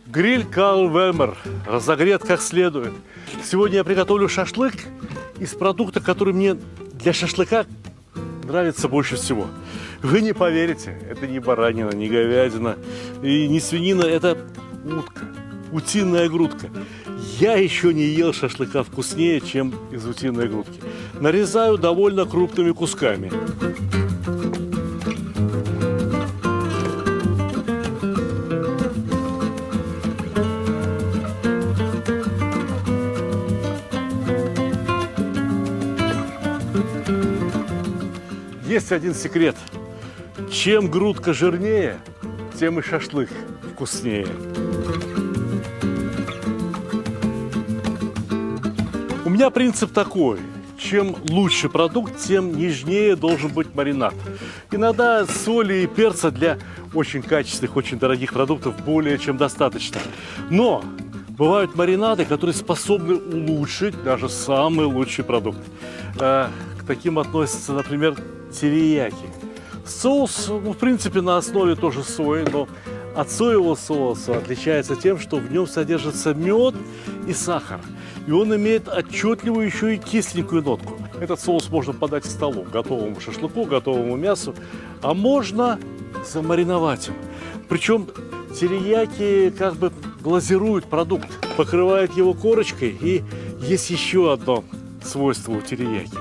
Гриль Карл Вельмер разогрет как следует. Сегодня я приготовлю шашлык из продукта, который мне для шашлыка нравится больше всего. Вы не поверите, это не баранина, не говядина и не свинина, это утка, утиная грудка. Я еще не ел шашлыка вкуснее, чем из утиной грудки. Нарезаю довольно крупными кусками. Есть один секрет. Чем грудка жирнее, тем и шашлык вкуснее. У меня принцип такой. Чем лучше продукт, тем нежнее должен быть маринад. Иногда соли и перца для очень качественных, очень дорогих продуктов более чем достаточно. Но бывают маринады, которые способны улучшить даже самый лучший продукт. К таким относятся, например, терияки. Соус, в принципе, на основе тоже сои, но от соевого соуса отличается тем, что в нем содержится мед и сахар. И он имеет отчетливую еще и кисленькую нотку. Этот соус можно подать к столу, готовому шашлыку, готовому мясу, а можно замариновать им. Причем терияки как бы глазируют продукт, покрывают его корочкой. И есть еще одно свойство у терияки.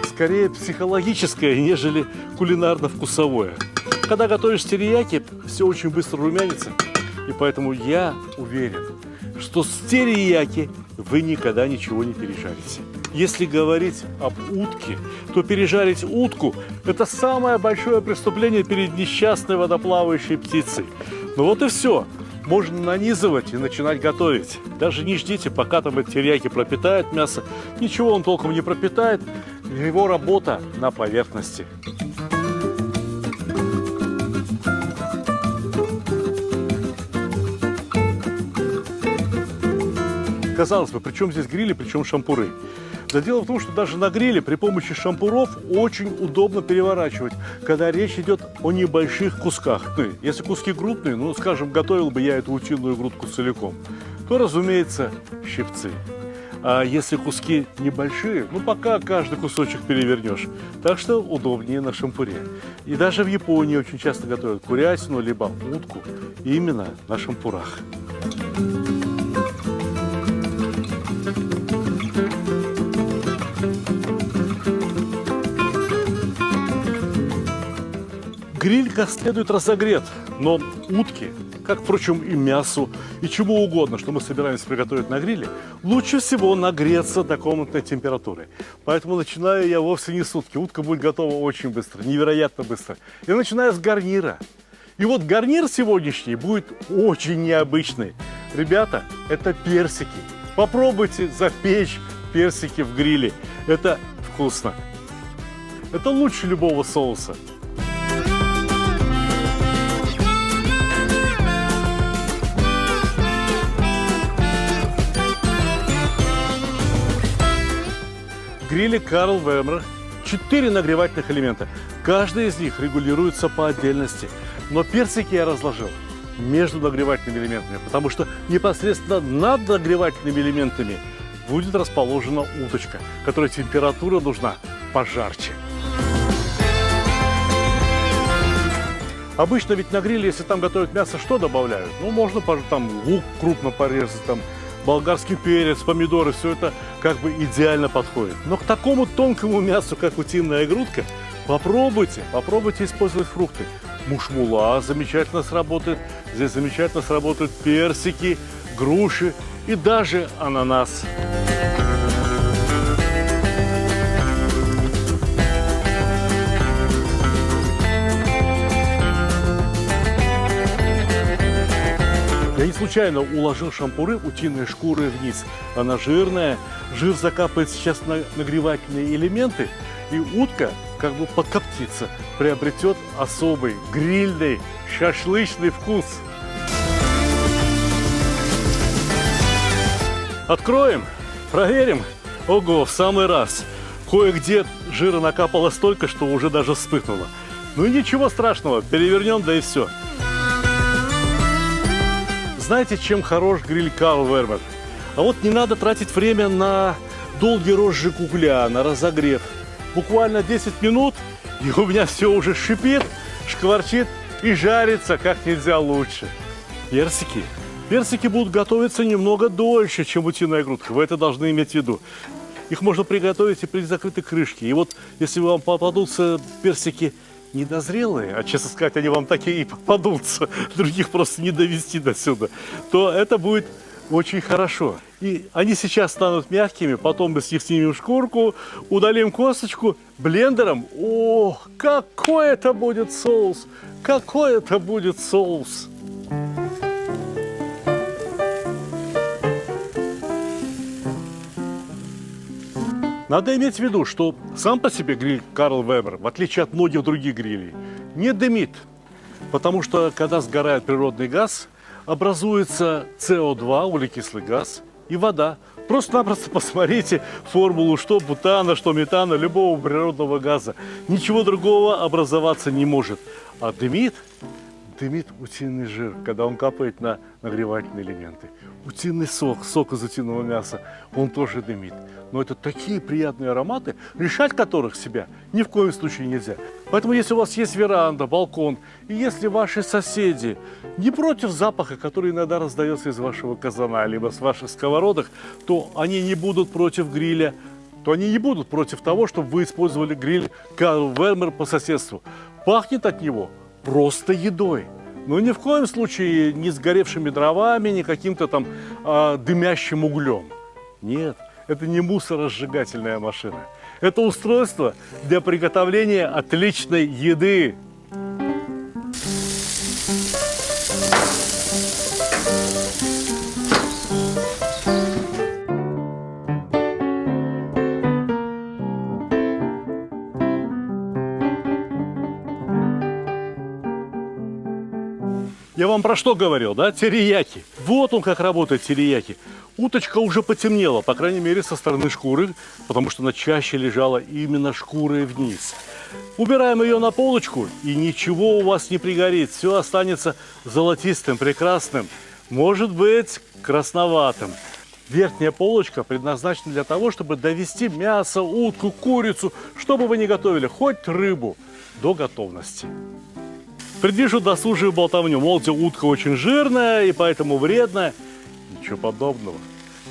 Скорее психологическое, нежели кулинарно-вкусовое. Когда готовишь терияки, все очень быстро румянится. И поэтому я уверен, что с терияки вы никогда ничего не пережарите. Если говорить об утке, то пережарить утку – это самое большое преступление перед несчастной водоплавающей птицей. Ну вот и все. Можно нанизывать и начинать готовить. Даже не ждите, пока там эти терияки пропитают мясо. Ничего он толком не пропитает. Его работа на поверхности. Казалось бы, при чем здесь грили, при чем шампуры? Да дело в том, что даже на гриле при помощи шампуров очень удобно переворачивать, когда речь идет о небольших кусках. Если куски крупные, скажем, готовил бы я эту утиную грудку целиком, то, разумеется, щипцы. А если куски небольшие, пока каждый кусочек перевернешь. Так что удобнее на шампуре. И даже в Японии очень часто готовят курятину, либо утку именно на шампурах. Гриль как следует разогрет, но утки, как, впрочем, и мясу, и чему угодно, что мы собираемся приготовить на гриле, лучше всего нагреться до комнатной температуры. Поэтому начинаю я вовсе не с утки. Утка будет готова очень быстро, невероятно быстро. Я начинаю с гарнира. И вот гарнир сегодняшний будет очень необычный. Ребята, это персики. Попробуйте запечь персики в гриле. Это вкусно. Это лучше любого соуса. В гриле Карл Вельмер 4 нагревательных элемента. Каждый из них регулируется по отдельности. Но персики я разложил между нагревательными элементами, потому что непосредственно над нагревательными элементами будет расположена уточка, которой температура нужна пожарче. Обычно ведь на гриле, если там готовят мясо, что добавляют? Можно там лук крупно порезать, там болгарский перец, помидоры, все это как бы идеально подходит. Но к такому тонкому мясу, как утиная грудка, попробуйте использовать фрукты. Мушмула замечательно сработает, здесь замечательно сработают персики, груши и даже ананас. Я не случайно уложил шампуры утиной шкуры вниз. Она жирная, жир закапает сейчас на нагревательные элементы, и утка как бы подкоптится, приобретет особый грильный шашлычный вкус. Откроем, проверим. Ого, в самый раз. Кое-где жира накапало столько, что уже даже вспыхнуло. Ну и ничего страшного, перевернем, да и все. Знаете, чем хорош гриль Карл Вермер? А вот не надо тратить время на долгий розжиг угля, на разогрев. Буквально 10 минут, и у меня все уже шипит, шкварчит и жарится как нельзя лучше. Персики. Персики будут готовиться немного дольше, чем утиная грудка. Вы это должны иметь в виду. Их можно приготовить и при закрытой крышке. И вот если вам попадутся персики недозрелые, а честно сказать, они вам такие и попадутся, других просто не довести до сюда, то это будет очень хорошо. И они сейчас станут мягкими, потом мы с них снимем шкурку, удалим косточку блендером. Ох, какой это будет соус! Какой это будет соус! Надо иметь в виду, что сам по себе гриль Карл Вермер, в отличие от многих других грилей, не дымит. Потому что, когда сгорает природный газ, образуется СО2, углекислый газ, и вода. Просто-напросто посмотрите формулу что бутана, что метана, любого природного газа. Ничего другого образоваться не может. А дымит утиный жир, когда он капает на нагревательные элементы. Утиный сок из утиного мяса, он тоже дымит. Но это такие приятные ароматы, лишать которых себя ни в коем случае нельзя. Поэтому если у вас есть веранда, балкон, и если ваши соседи не против запаха, который иногда раздается из вашего казана, либо с ваших сковородок, то они не будут против гриля, то они не будут против того, чтобы вы использовали гриль Карл Вермер по соседству. Пахнет от него просто едой. Но ни в коем случае не сгоревшими дровами, не каким-то там дымящим углем. Нет, это не мусоросжигательная машина. Это устройство для приготовления отличной еды. Я вам про что говорил, да? Терияки. Вот он как работает терияки. Уточка уже потемнела, по крайней мере, со стороны шкуры, потому что она чаще лежала именно шкурой вниз. Убираем ее на полочку, и ничего у вас не пригорит. Все останется золотистым, прекрасным, может быть, красноватым. Верхняя полочка предназначена для того, чтобы довести мясо, утку, курицу, что бы вы ни готовили, хоть рыбу, до готовности. Предвижу досужую болтовню, мол, утка очень жирная и поэтому вредная. Ничего подобного.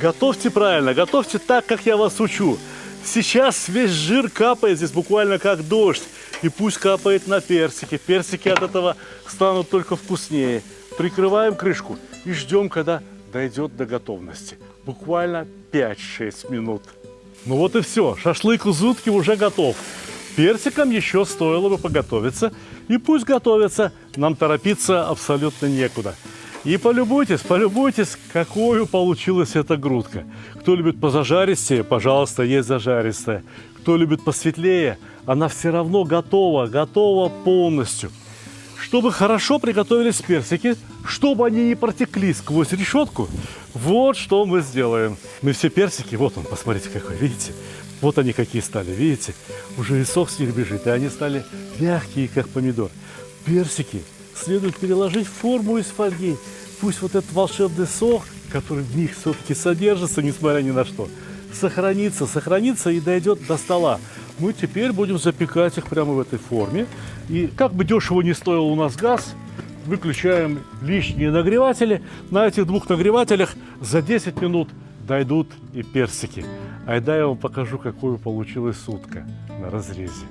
Готовьте правильно, готовьте так, как я вас учу. Сейчас весь жир капает здесь буквально как дождь. И пусть капает на персики. Персики от этого станут только вкуснее. Прикрываем крышку и ждем, когда дойдет до готовности. Буквально 5-6 минут. Ну вот и все. Шашлык из утки уже готов. Персикам еще стоило бы поготовиться. И пусть готовятся, нам торопиться абсолютно некуда. И полюбуйтесь, какую получилась эта грудка. Кто любит позажаристее, пожалуйста, есть зажаристая. Кто любит посветлее, она все равно готова полностью. Чтобы хорошо приготовились персики, чтобы они не протекли сквозь решетку, вот что мы сделаем. Мы все персики, вот он, посмотрите какой, видите? Вот они какие стали, видите? Уже и сок с них бежит, и они стали мягкие, как помидор. Персики следует переложить в форму из фольги. Пусть вот этот волшебный сок, который в них все-таки содержится, несмотря ни на что, сохранится и дойдет до стола. Мы теперь будем запекать их прямо в этой форме. И как бы дешево не стоил у нас газ, выключаем лишние нагреватели. На этих двух нагревателях за 10 минут дойдут и персики. Айда я вам покажу, какую получилась утка на разрезе.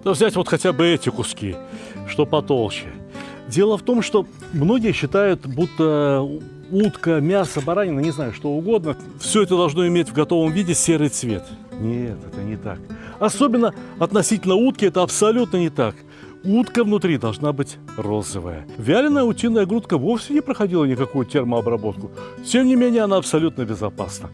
Да взять вот хотя бы эти куски, что потолще. Дело в том, что многие считают, будто утка, мясо, баранина, не знаю, что угодно, все это должно иметь в готовом виде серый цвет. Нет, это не так. Особенно относительно утки это абсолютно не так. Утка внутри должна быть розовая. Вяленая утиная грудка вовсе не проходила никакую термообработку. Тем не менее, она абсолютно безопасна.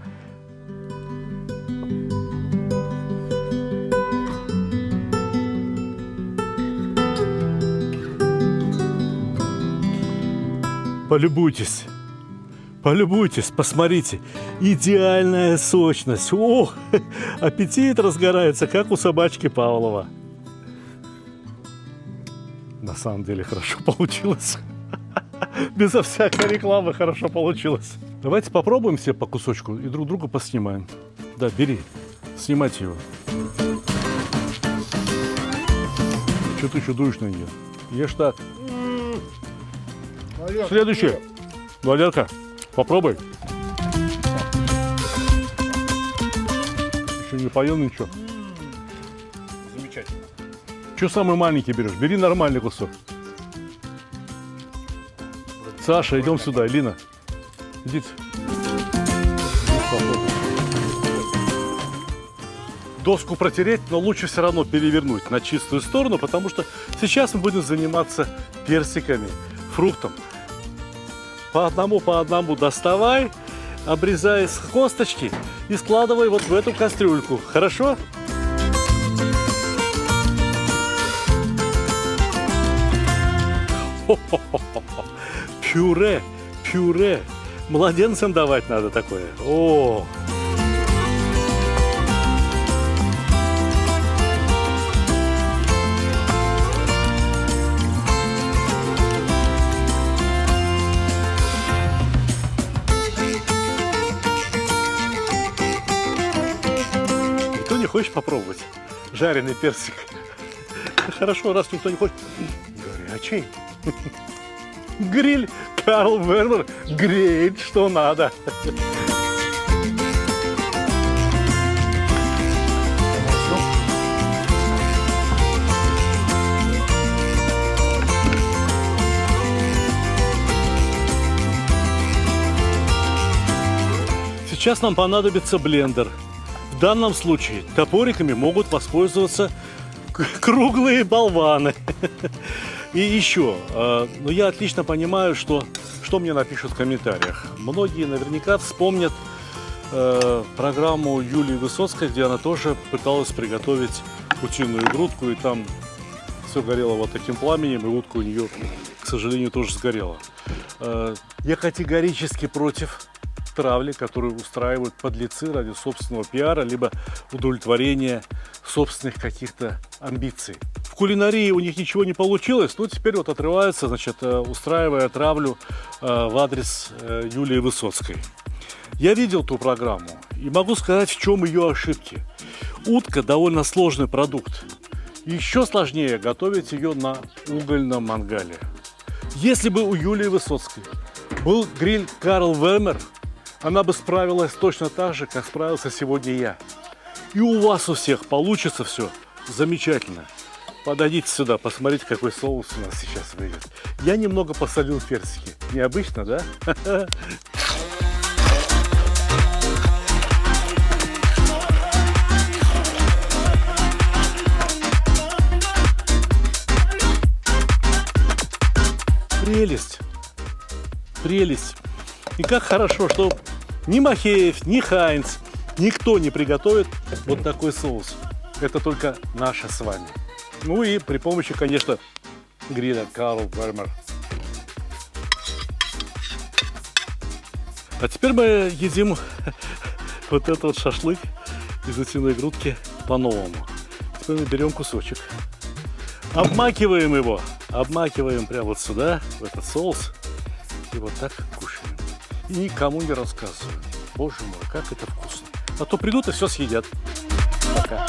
Полюбуйтесь, посмотрите. Идеальная сочность. Ох, аппетит разгорается, как у собачки Павлова. На самом деле хорошо получилось. Безо всякой рекламы хорошо получилось. Давайте попробуем все по кусочку и друг друга поснимаем. Да, бери. Снимайте его. Что ты чудуешь на нее? Ешь так. Следующее. Валерка, попробуй. Еще не поел ничего. Замечательно. Что самый маленький берешь? Бери нормальный кусок. Саша, идем сюда. Лина, идите. Доску протереть, но лучше все равно перевернуть на чистую сторону, потому что сейчас мы будем заниматься персиками, фруктом. По одному доставай, обрезай с косточки и складывай вот в эту кастрюльку. Хорошо? Пюре. Младенцам давать надо такое. О! Никто не хочет попробовать жареный персик? Хорошо, раз никто не хочет. Горячий. Гриль Карл Вернер греет, что надо. Сейчас нам понадобится блендер. В данном случае топориками могут воспользоваться круглые болваны. И еще, но я отлично понимаю, что мне напишут в комментариях. Многие наверняка вспомнят программу Юлии Высоцкой, где она тоже пыталась приготовить утиную грудку, и там все горело вот таким пламенем, и утка у нее, к сожалению, тоже сгорела. Я категорически против травли, которую устраивают подлецы ради собственного пиара, либо удовлетворения собственных каких-то амбиций. В кулинарии у них ничего не получилось, но теперь вот отрываются, значит, устраивая травлю в адрес Юлии Высоцкой. Я видел ту программу и могу сказать, в чем ее ошибки. Утка довольно сложный продукт. Еще сложнее готовить ее на угольном мангале. Если бы у Юлии Высоцкой был гриль Карл Вернер, она бы справилась точно так же, как справился сегодня я. И у вас у всех получится все замечательно. Подойдите сюда, посмотрите, какой соус у нас сейчас выйдет. Я немного посолил персики. Необычно, да? Прелесть. Прелесть. И как хорошо, что ни Махеев, ни Хайнц, никто не приготовит вот такой соус. Это только наше с вами. Ну и при помощи, конечно, гриля Карл Вернер. А теперь мы едим вот этот вот шашлык из утиной грудки по-новому. Теперь мы берем кусочек, обмакиваем его, обмакиваем прямо вот сюда, в этот соус, и вот так кушаем. И никому не рассказываю. Боже мой, как это вкусно. А то придут и все съедят. Пока.